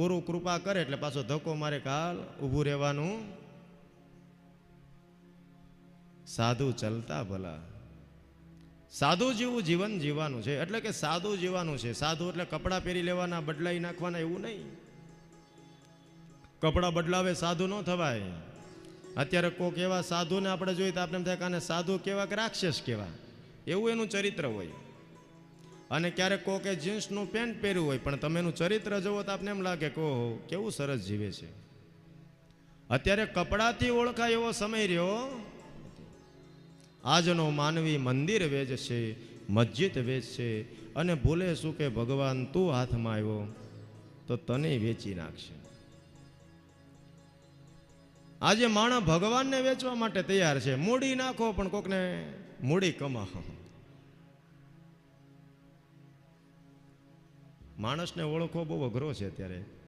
ગુરુ કૃપા કરે એટલે પાછો ધક્કો મારે કાલ ઊભું રહેવાનું. સાધુ ચલતા ભલા, સાધુ જેવું જીવન જીવવાનું છે. એટલે કે સાધુ જીવવાનું છે. સાધુ એટલે કપડાં પહેરી લેવાના, બદલાઈ નાખવાના એવું નહીં. કપડાં બદલાવે સાધુ ન થવાય. અત્યારે કોક એવા સાધુને આપણે જોઈએ તો આપણે એમ થાય કે આને સાધુ કેવા કે રાક્ષસ કેવા, એવું એનું ચરિત્ર હોય. અને ક્યારેક કોકે જીન્સનું પેન્ટ પહેર્યું હોય પણ તમે એનું ચરિત્ર જુઓ તો આપને એમ લાગે કે ઓહો કેવું સરસ જીવે છે. અત્યારે કપડાથી ઓળખાય એવો સમય રહ્યો. આજનો માનવી મંદિર વેચશે, મસ્જિદ વેચશે અને ભૂલે શું કે ભગવાન તું હાથમાં આવ્યો તો તને વેચી નાખશે. આજે માણસ ભગવાનને વેચવા માટે તૈયાર છે. મૂડી નાખો પણ કોકને મૂડી કમાવો. માણસને ઓળખવો બહુ અઘરો છે અત્યારે.